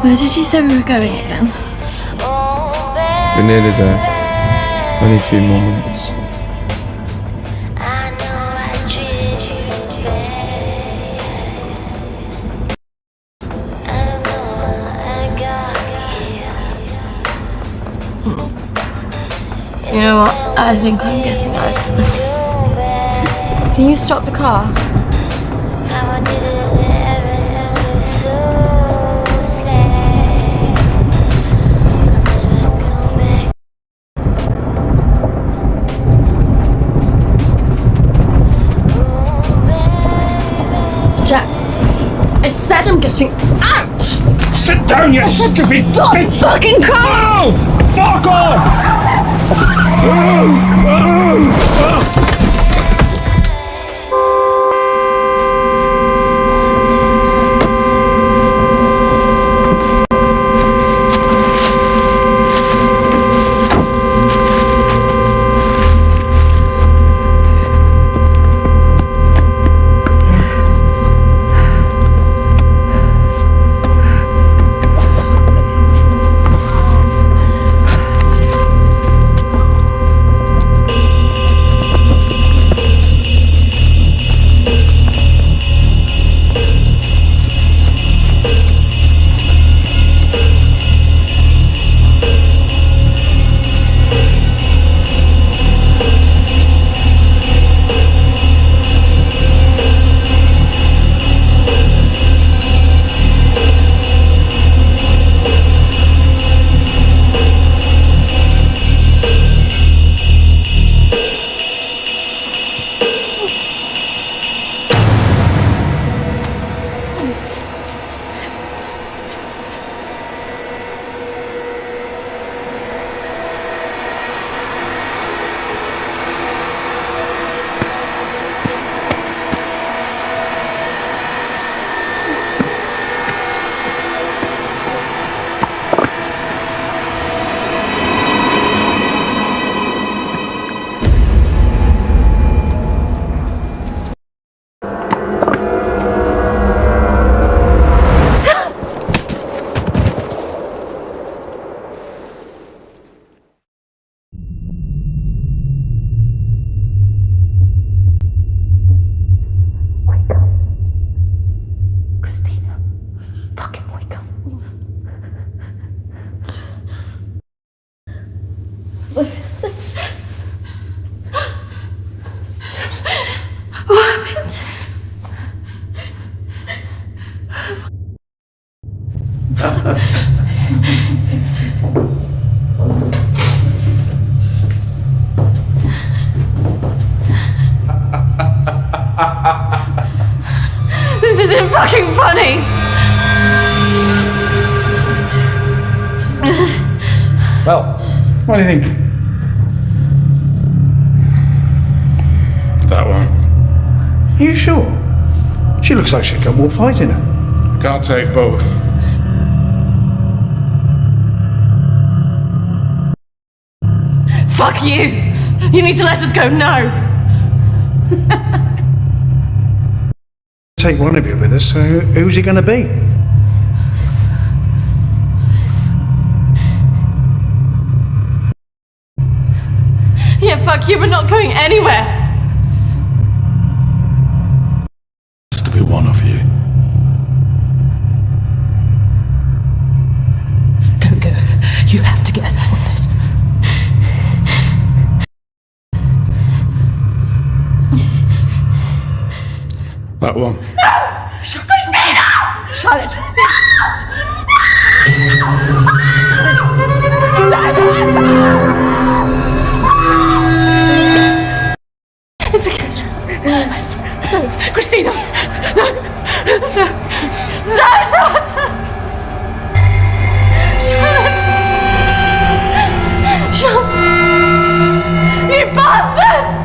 Speaker 1: where did you say we were going again?
Speaker 15: We're nearly there. Only a few more minutes.
Speaker 1: You know what? I think I'm getting out. Can you stop the car? Jack, I said I'm getting out!
Speaker 16: Sit down, you stupid
Speaker 1: Stop
Speaker 16: bitch!
Speaker 1: fucking car!
Speaker 16: No! Fuck off!
Speaker 10: This isn't fucking funny!
Speaker 16: Well, what do you think? That one. Are you sure? She looks like she's got more fight in her. Can't take both.
Speaker 10: Fuck you! You need to let us go now!
Speaker 16: Take one of you with us, so who's it going to be?
Speaker 10: Yeah, fuck you, we're not going anywhere!
Speaker 16: Has to be one of you.
Speaker 10: Don't go. You have to get us out of this.
Speaker 16: That one.
Speaker 10: Christina! Charlotte! It's okay. I swear. No. Christina! No! No! Don't! Charlotte! You bastards!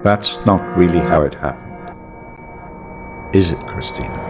Speaker 9: That's not really how it happened. Is it, Christina?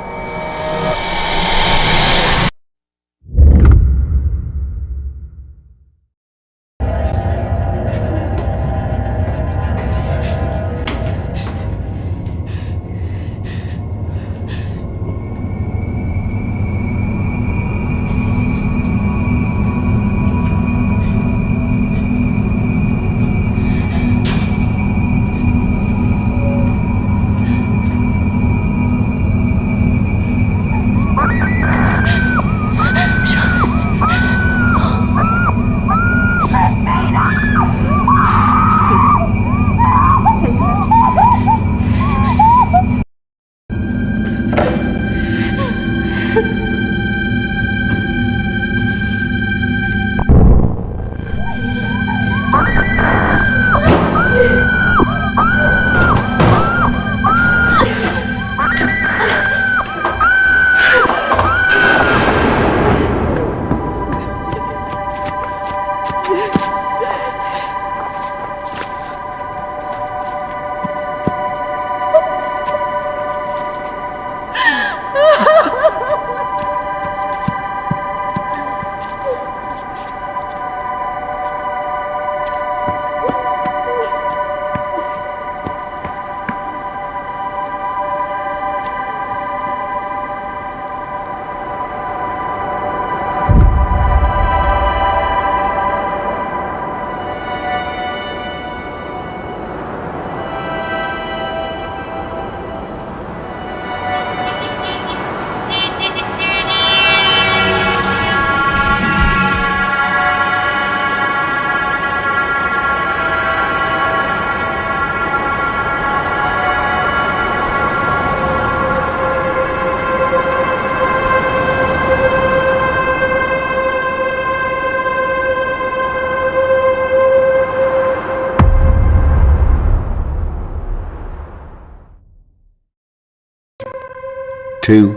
Speaker 9: 2,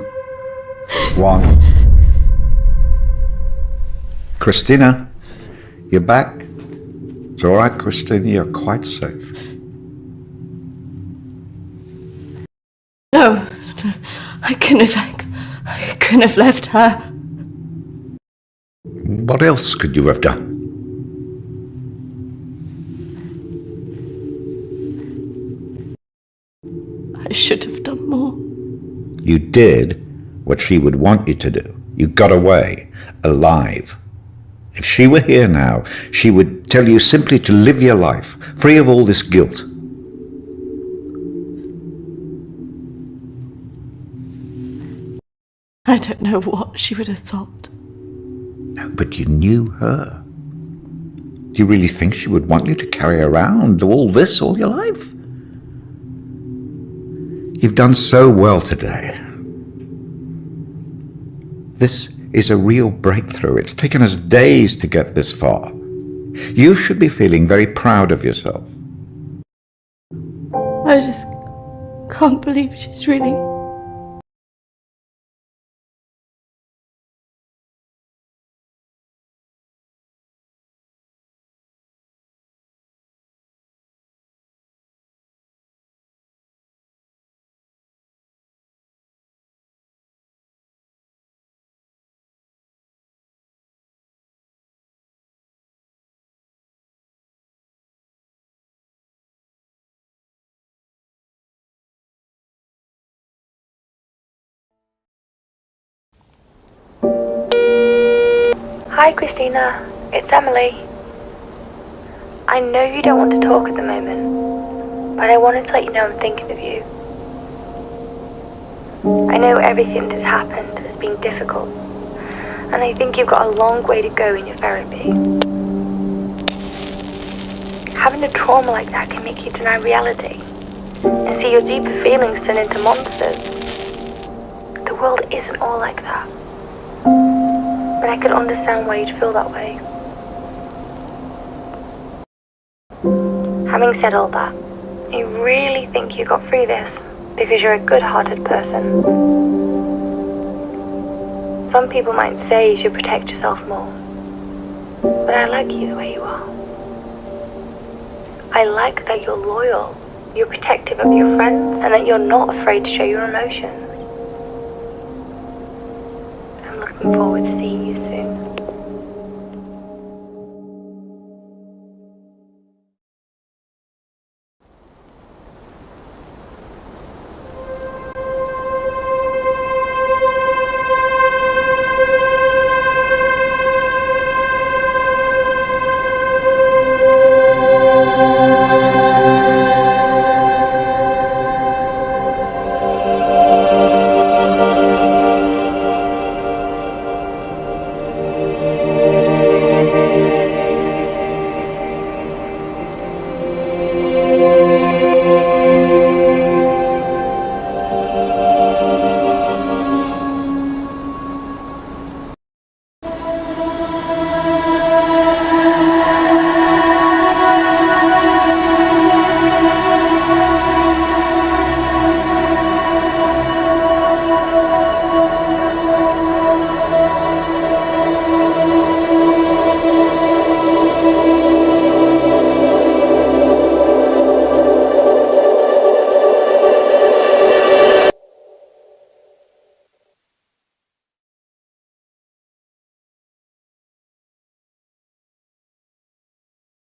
Speaker 9: 1. Christina, you're back. It's all right, Christina, you're quite safe.
Speaker 1: No, I couldn't have left her.
Speaker 9: What else could you have done?
Speaker 1: I should have done more.
Speaker 9: You did what she would want you to do. You got away, alive. If she were here now, she would tell you simply to live your life, free of all this guilt.
Speaker 1: I don't know what she would have thought.
Speaker 9: No, but you knew her. Do you really think she would want you to carry around all this all your life? You've done so well today. This is a real breakthrough. It's taken us days to get this far. You should be feeling very proud of yourself.
Speaker 1: I just can't believe she's really...
Speaker 4: Hi, Christina. It's Emily. I know you don't want to talk at the moment, but I wanted to let you know I'm thinking of you. I know everything that's happened has been difficult, and I think you've got a long way to go in your therapy. Having a trauma like that can make you deny reality and see your deeper feelings turn into monsters. The world isn't all like that. But I could understand why you'd feel that way. Having said all that, I really think you got through this because you're a good-hearted person. Some people might say you should protect yourself more, but I like you the way you are. I like that you're loyal, you're protective of your friends, and that you're not afraid to show your emotions. I'm looking forward to seeing you